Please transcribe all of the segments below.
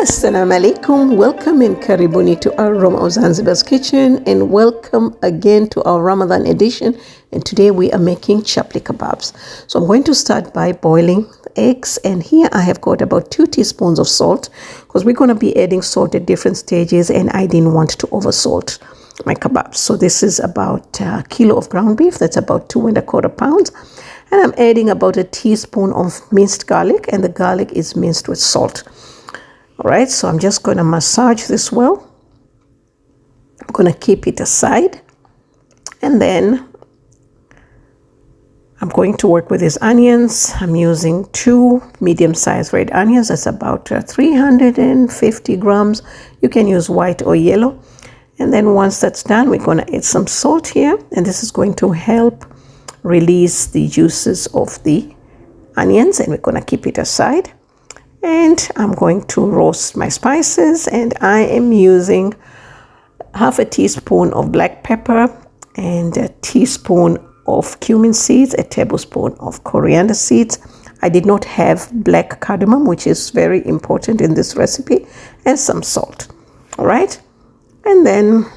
Assalamu alaikum, welcome and karibuni to our Roma Zanzibar's kitchen, and welcome again to our Ramadan edition. And today we are making chapli kebabs. So I'm going to start by boiling the eggs, and here I have got about 2 teaspoons of salt because we're going to be adding salt at different stages, and I didn't want to over salt my kebabs. So this is about a kilo of ground beef, that's about 2¼ pounds, and I'm adding about a teaspoon of minced garlic, and the garlic is minced with salt. All right, so I'm just going to massage this well. I'm going to keep it aside, and then I'm going to work with these onions. I'm using 2 medium-sized red onions. That's about 350 grams. You can use white or yellow. And then once that's done, we're going to add some salt here, and this is going to help release the juices of the onions, and we're going to keep it aside. And I'm going to roast my spices, and I am using ½ teaspoon of black pepper and a teaspoon of cumin seeds, a tablespoon of coriander seeds. I did not have black cardamom, which is very important in this recipe, and some salt. All right. And then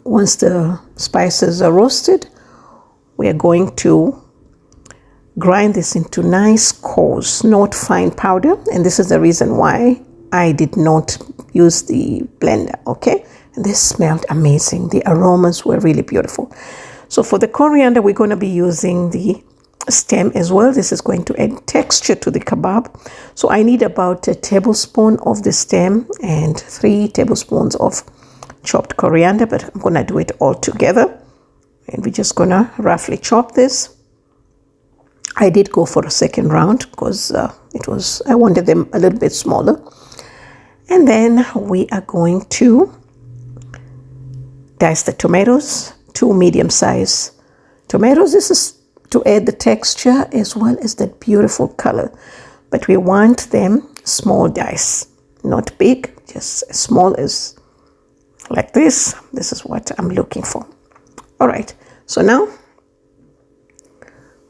once the spices are roasted, we are going to grind this into nice coarse, not fine powder. And this is the reason why I did not use the blender, okay? And this smelled amazing. The aromas were really beautiful. So for the coriander, we're going to be using the stem as well. This is going to add texture to the kebab. So I need about a tablespoon of the stem and 3 tablespoons of chopped coriander, but I'm going to do it all together. And we're just going to roughly chop this. I did go for a second round because I wanted them a little bit smaller. And then we are going to dice the tomatoes, 2 medium-sized tomatoes. This is to add the texture as well as that beautiful color. But we want them small dice, not big, just as small as like this. This is what I'm looking for. All right, so now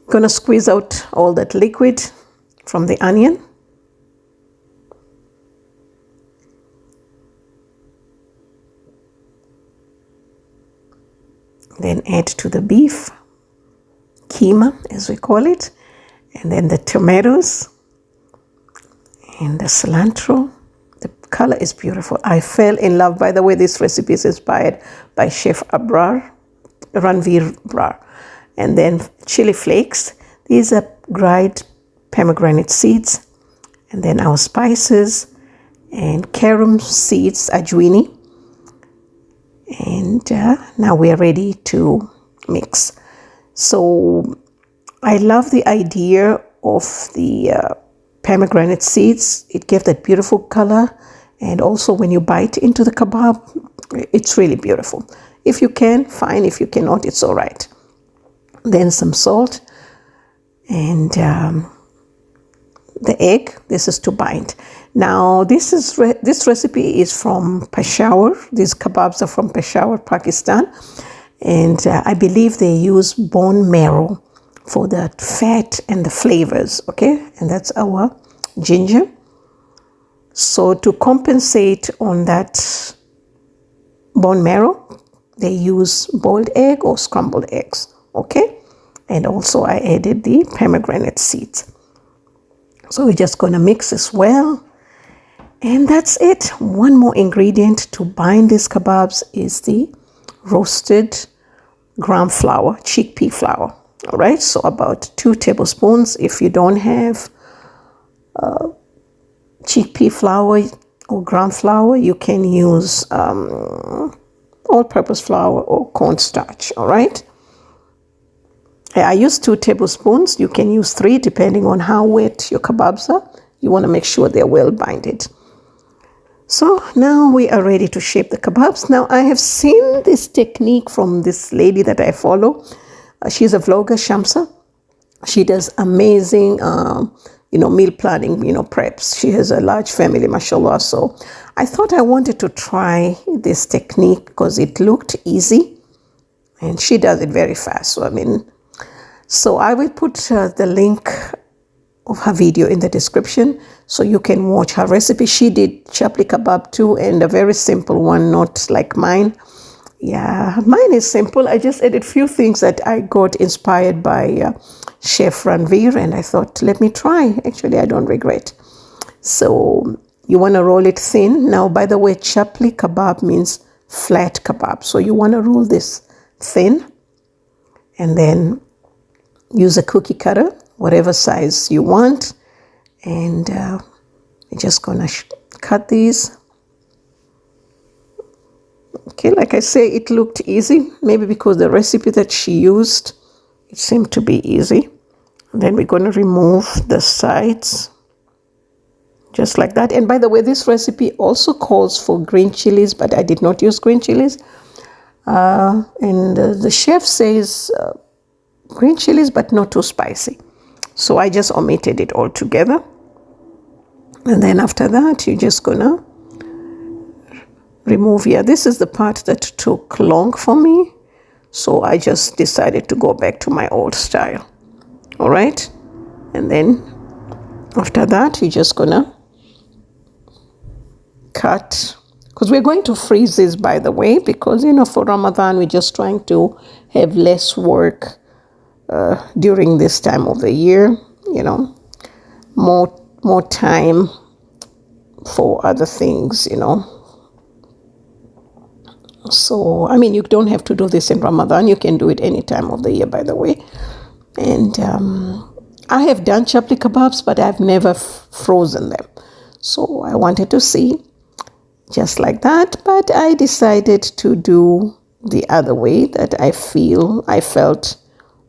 I'm going to squeeze out all that liquid from the onion. Then add to the beef, keema as we call it, and then the tomatoes and the cilantro. The color is beautiful. I fell in love. By the way, this recipe is inspired by Chef Ranveer Brar. And then chili flakes. These are dried pomegranate seeds. And then our spices and carom seeds, ajwain. And now we are ready to mix. So I love the idea of the pomegranate seeds. It gives that beautiful color, and also when you bite into the kebab, it's really beautiful. If you can, fine. If you cannot, it's all right. Then some salt and the egg. This is to bind. Now this recipe is from Peshawar. These kebabs are from Peshawar, Pakistan, and I believe they use bone marrow for the fat and the flavors, okay? And that's our ginger. So to compensate on that bone marrow, they use boiled egg or scrambled eggs, okay? And also I added the pomegranate seeds. So we're just going to mix this well. And that's it. One more ingredient to bind these kebabs is the roasted gram flour, chickpea flour. All right, so about 2 tablespoons. If you don't have chickpea flour or gram flour, you can use all-purpose flour or cornstarch. All right. I use 2 tablespoons. You can use 3 depending on how wet your kebabs are. You want to make sure they're well binded. So now we are ready to shape the kebabs. Now I have seen this technique from this lady that I follow. She's a vlogger, Shamsa. She does amazing, meal planning, preps. She has a large family, mashallah. So I thought I wanted to try this technique because it looked easy, and she does it very fast. So I will put the link of her video in the description so you can watch her recipe. She did chapli kebab too, and a very simple one, not like mine. Yeah, mine is simple. I just added few things that I got inspired by Chef Ranveer, and I thought, let me try. Actually, I don't regret. So you want to roll it thin. Now, by the way, chapli kebab means flat kebab. So you want to roll this thin and then use a cookie cutter, whatever size you want. And you're just going to cut these. Okay, like I say, it looked easy. Maybe because the recipe that she used, it seemed to be easy. And then we're going to remove the sides. Just like that. And by the way, this recipe also calls for green chilies, but I did not use green chilies. And the chef says green chilies, but not too spicy. So I just omitted it altogether. And then after that, you're just gonna remove here. This is the part that took long for me. So I just decided to go back to my old style. All right. And then after that, you're just gonna cut, because we're going to freeze this, by the way, because for Ramadan we're just trying to have less work during this time of the year, more time for other things, so I mean, you don't have to do this in Ramadan. You can do it any time of the year, by the way. And I have done chapli kebabs, but I've never frozen them, so I wanted to see. Just like that, but I decided to do the other way that I felt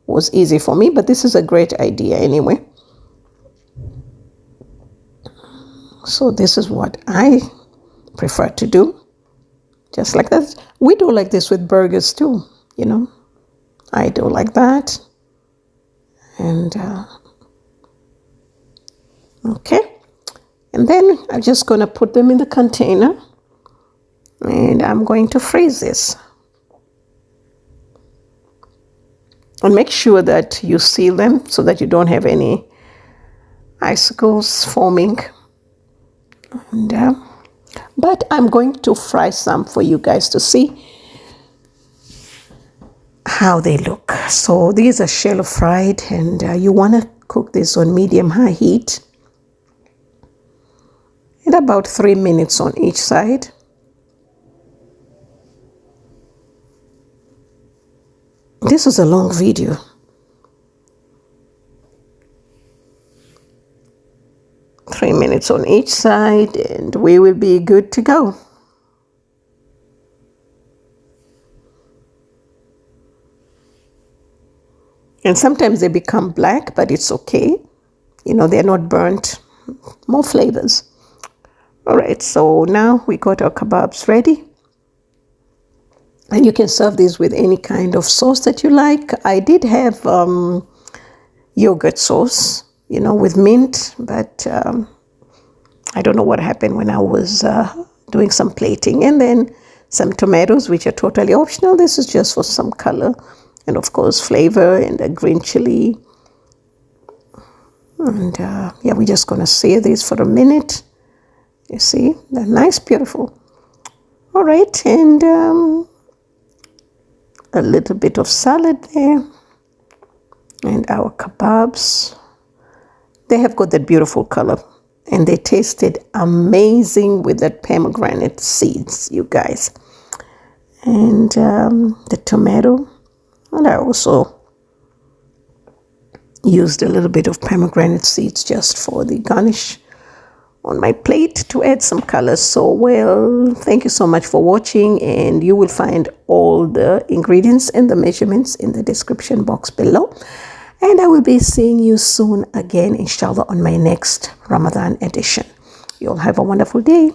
was easy for me, but this is a great idea anyway. So this is what I prefer to do, just like that. We do like this with burgers too, I do like that. And okay, and then I'm just going to put them in the container. And I'm going to freeze this. And make sure that you seal them so that you don't have any icicles forming. And, but I'm going to fry some for you guys to see how they look. So these are shallow fried, and you want to cook this on medium-high heat. And about 3 minutes on each side. This is a long video. Three minutes on each side, and we will be good to go. And sometimes they become black, but it's okay. They're not burnt. More flavors. All right, so now we got our kebabs ready. And you can serve these with any kind of sauce that you like. I did have yogurt sauce, with mint, but I don't know what happened when I was doing some plating. And then some tomatoes, which are totally optional. This is just for some color and, of course, flavor, and a green chili. And yeah, we're just going to sear these for a minute. You see, they're nice, beautiful. All right, and a little bit of salad there, and our kebabs. They have got that beautiful color, and they tasted amazing with that pomegranate seeds, you guys. And the tomato, and I also used a little bit of pomegranate seeds just for the garnish on my plate to add some colors. So, well, thank you so much for watching, and you will find all the ingredients and the measurements in the description box below. And I will be seeing you soon again, inshallah, on my next Ramadan edition. You'll have a wonderful day.